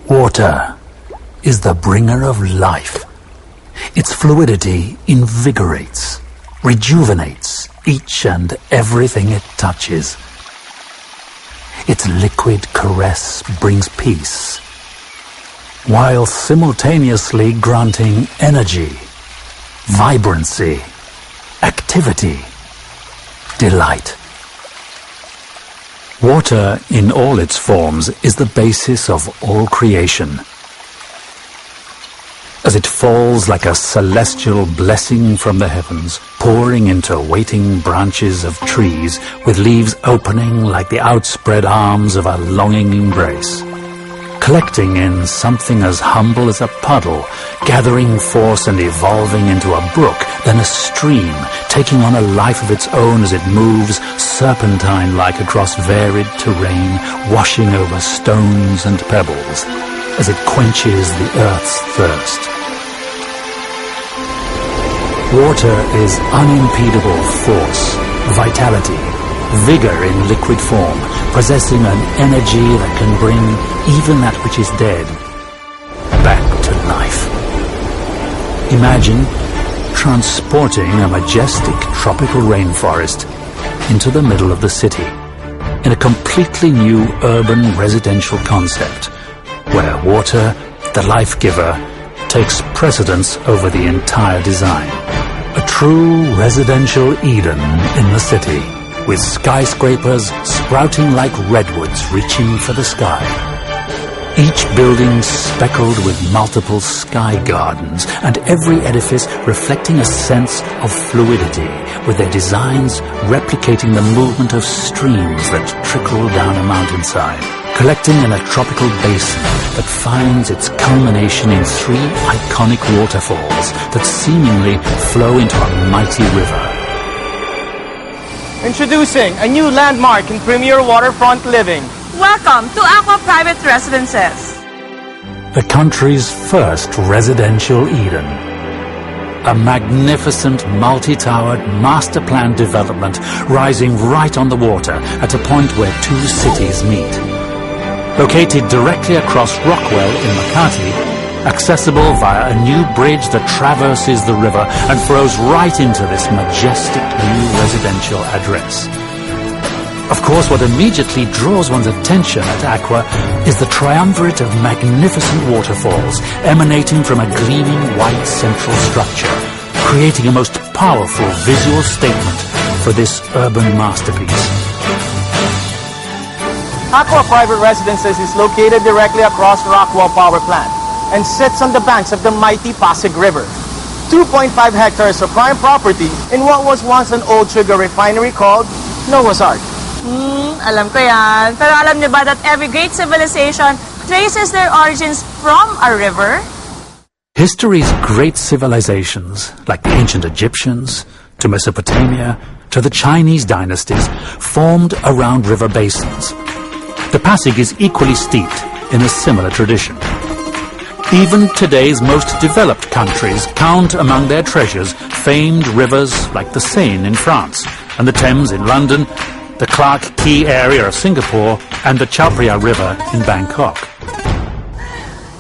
Water is the bringer of life. Its fluidity invigorates, rejuvenates each and everything it touches. Its liquid caress brings peace, while simultaneously granting energy, vibrancy, activity, delight. Water in all its forms is the basis of all creation. As it falls like a celestial blessing from the heavens, pouring into waiting branches of trees with leaves opening like the outspread arms of a longing embrace, collecting in something as humble as a puddle, gathering force and evolving into a brook, then a stream, taking on a life of its own as it moves serpentine-like across varied terrain, washing over stones and pebbles, as it quenches the earth's thirst. Water is unimpedable force, vitality, vigor in liquid form, possessing an energy that can bring even that which is dead back to life. Imagine transporting a majestic tropical rainforest into the middle of the city in a completely new urban residential concept where water, the life giver, takes precedence over the entire design. A true residential Eden in the city, with skyscrapers sprouting like redwoods reaching for the sky. Each building speckled with multiple sky gardens, and every edifice reflecting a sense of fluidity, with their designs replicating the movement of streams that trickle down a mountainside, collecting in a tropical basin that finds its culmination in 3 iconic waterfalls that seemingly flow into a mighty river. Introducing a new landmark in premier waterfront living. Welcome to Acqua Private Residences. The country's first residential Eden. A magnificent multi-towered master plan development rising right on the water at a point where 2 cities meet. Located directly across Rockwell in Makati, accessible via a new bridge that traverses the river and flows right into this majestic new residential address. Of course, what immediately draws one's attention at Acqua is the triumvirate of magnificent waterfalls emanating from a gleaming white central structure, creating a most powerful visual statement for this urban masterpiece. Acqua Private Residences is located directly across Rockwell Power Plant and sits on the banks of the mighty Pasig River. 2.5 hectares of prime property in what was once an old sugar refinery called Noah's Ark. Alam ko yan. Pero alam niyo ba that every great civilization traces their origins from a river? History's great civilizations, like the ancient Egyptians, to Mesopotamia, to the Chinese dynasties, formed around river basins. The Pasig is equally steeped in a similar tradition. Even today's most developed countries count among their treasures famed rivers like the Seine in France, and the Thames in London, the Clark Quay area of Singapore, and the Chao Phraya River in Bangkok.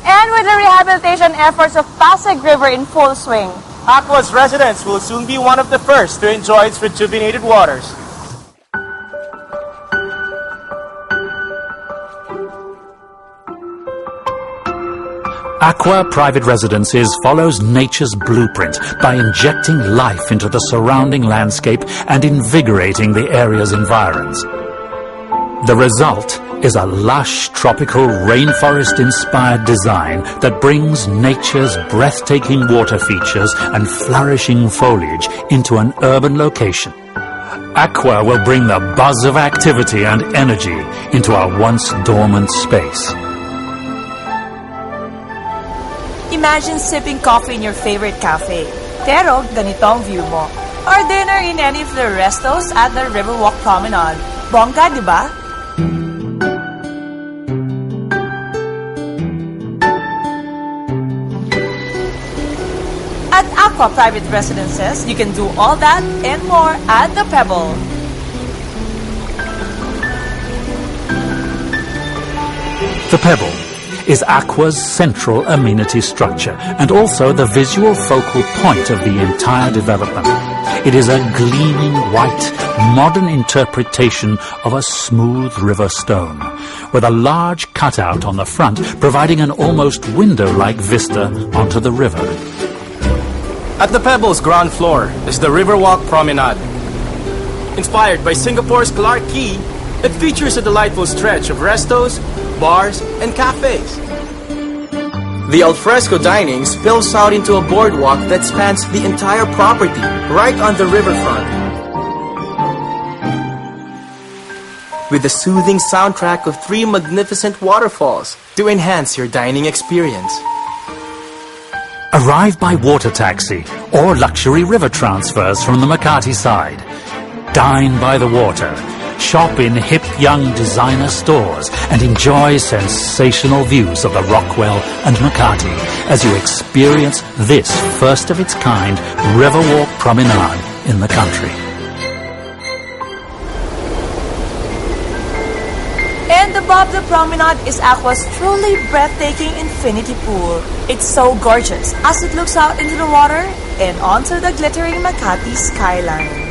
And with the rehabilitation efforts of Pasig River in full swing, Acqua's residents will soon be one of the first to enjoy its rejuvenated waters. Acqua Private Residences follows nature's blueprint by injecting life into the surrounding landscape and invigorating the area's environs. The result is a lush, tropical, rainforest-inspired design that brings nature's breathtaking water features and flourishing foliage into an urban location. Acqua will bring the buzz of activity and energy into our once dormant space. imagine sipping coffee in your favorite cafe. Pero ganito ang view mo. Or dinner in any of the restos at the Riverwalk Promenade. Bongga, di ba? At Acqua Private Residences, you can do all that and more at The Pebble. The Pebble is Acqua's central amenity structure and also the visual focal point of the entire development. It is a gleaming white, modern interpretation of a smooth river stone, with a large cutout on the front providing an almost window-like vista onto the river. At the Pebbles ground floor is the Riverwalk Promenade. Inspired by Singapore's Clarke Quay, it features a delightful stretch of restos, bars, and cafes. The alfresco dining spills out into a boardwalk that spans the entire property, right on the riverfront. With a soothing soundtrack of 3 magnificent waterfalls to enhance your dining experience. Arrive by water taxi or luxury river transfers from the Makati side. Dine by the water. Shop in hip young designer stores and enjoy sensational views of the Rockwell and Makati as you experience this first of its kind Riverwalk Promenade in the country. And above the promenade is Acqua's truly breathtaking infinity pool. It's so gorgeous as it looks out into the water and onto the glittering Makati skyline.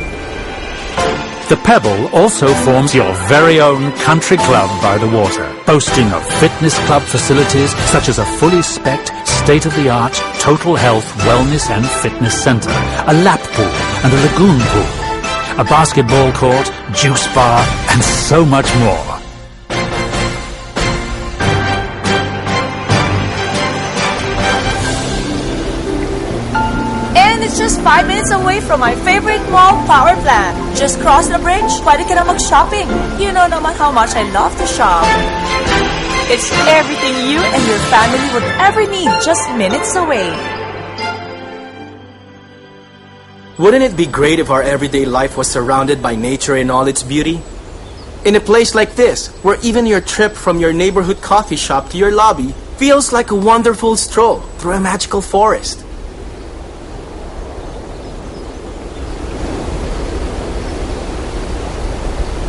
The Pebble also forms your very own country club by the water, boasting of fitness club facilities such as a fully spec'd, state-of-the-art total health, wellness and fitness center, a lap pool and a lagoon pool, a basketball court, juice bar and so much more. It's just 5 minutes away from my favorite mall, Power Plant. Just cross the bridge, pwede ka na mag-shopping. You know naman how much I love to shop. It's everything you and your family would ever need, just minutes away. Wouldn't it be great if our everyday life was surrounded by nature in all its beauty? In a place like this, where even your trip from your neighborhood coffee shop to your lobby feels like a wonderful stroll through a magical forest.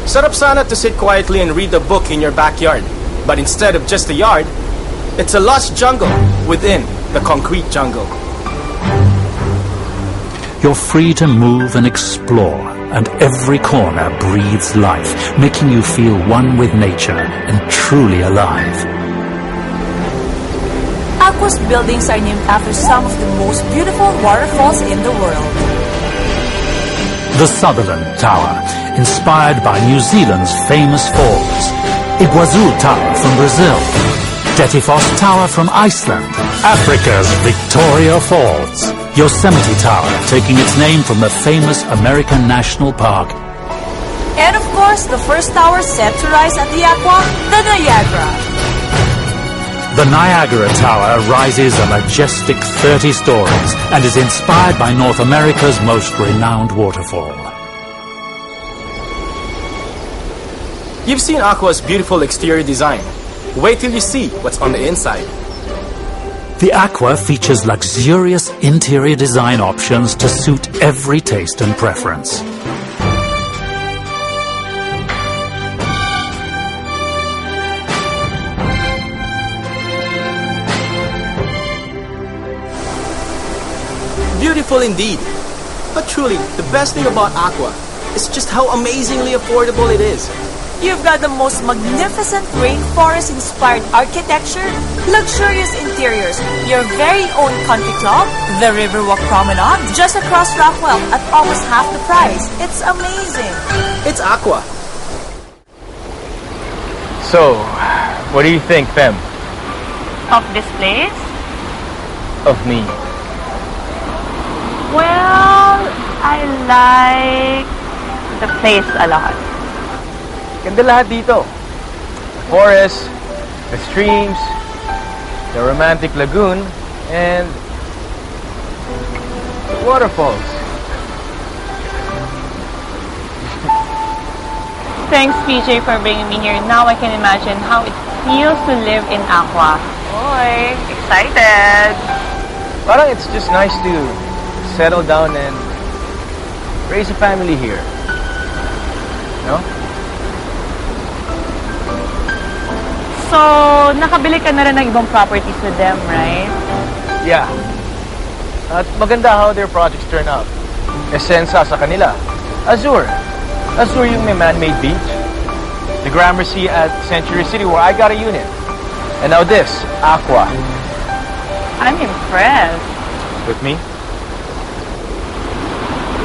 Sarap sana to sit quietly and read a book in your backyard. But instead of just a yard, it's a lush jungle within the concrete jungle. You're free to move and explore, and every corner breathes life, making you feel one with nature and truly alive. Acqua's buildings are named after some of the most beautiful waterfalls in the world. The Sutherland Tower, inspired by New Zealand's famous falls. Iguazu Tower from Brazil. Dettifoss Tower from Iceland. Africa's Victoria Falls. Yosemite Tower, taking its name from the famous American National Park. And of course, the first tower set to rise at the Acqua, the Niagara. The Niagara Tower rises a majestic 30 stories and is inspired by North America's most renowned waterfall. You've seen Acqua's beautiful exterior design. Wait till you see what's on the inside. The Acqua features luxurious interior design options to suit every taste and preference. Beautiful indeed. But truly, the best thing about Acqua is just how amazingly affordable it is. You've got the most magnificent rainforest-inspired architecture, luxurious interiors, your very own country club, the Riverwalk Promenade, just across Rockwell at almost half the price. It's amazing. It's Acqua. So, what do you think, Fem? Of this place? Of me? Well, I like the place a lot. Ganda lahat dito. The forest, the streams, the romantic lagoon, and the waterfalls. Thanks, PJ, for bringing me here. Now I can imagine how it feels to live in Acqua. Oy, excited! Parang it's just nice to settle down and raise a family here. No? So, nakabili ka na rin ng ibang properties with them, right? Yeah. At maganda how their projects turn out. Esensa sa kanila. Azure. Azure yung may man-made beach. The Gramercy at Century City where I got a unit. And now this, Acqua. I'm impressed With me?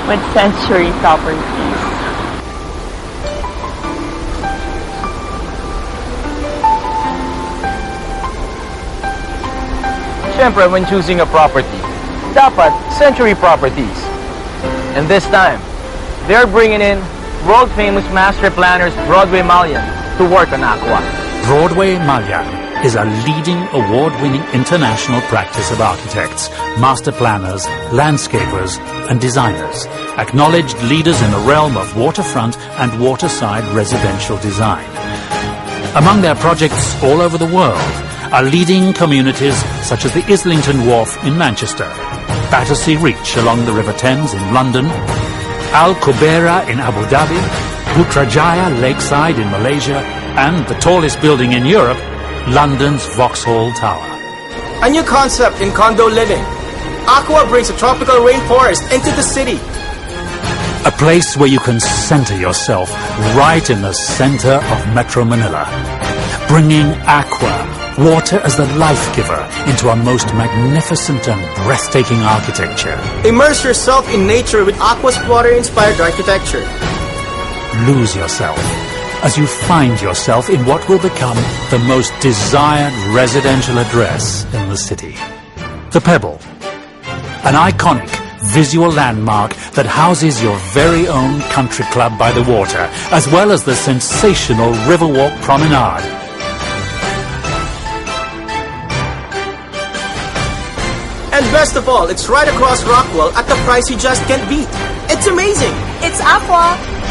with Century Properties. Siyempre, when choosing a property, dapat Century Properties. And this time, they're bringing in world-famous master planners Broadway Malian to work on Acqua. Broadway Malian is a leading award-winning international practice of architects, master planners, landscapers, and designers, acknowledged leaders in the realm of waterfront and waterside residential design. Among their projects all over the world are leading communities such as the Islington Wharf in Manchester, Battersea Reach along the River Thames in London, Al Qubaira in Abu Dhabi, Putrajaya Lakeside in Malaysia, and the tallest building in Europe, London's Vauxhall Tower. A new concept in condo living. Acqua brings a tropical rainforest into the city. A place where you can center yourself right in the center of Metro Manila, bringing Acqua, water as the life giver, into a most magnificent and breathtaking architecture. Immerse yourself in nature with Acqua's water-inspired architecture. Lose yourself as you find yourself in what will become the most desired residential address in the city. The Pebble, an iconic visual landmark that houses your very own country club by the water, as well as the sensational Riverwalk Promenade. And best of all, it's right across Rockwell at the price you just can't beat. It's amazing! It's Acqua.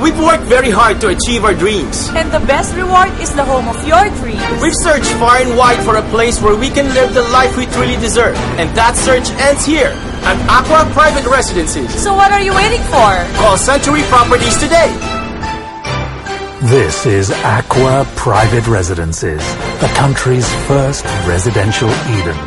We've worked very hard to achieve our dreams. And the best reward is the home of your dreams. We've searched far and wide for a place where we can live the life we truly deserve. And that search ends here at Acqua Private Residences. So what are you waiting for? Call Century Properties today. This is Acqua Private Residences, the country's first residential Eden.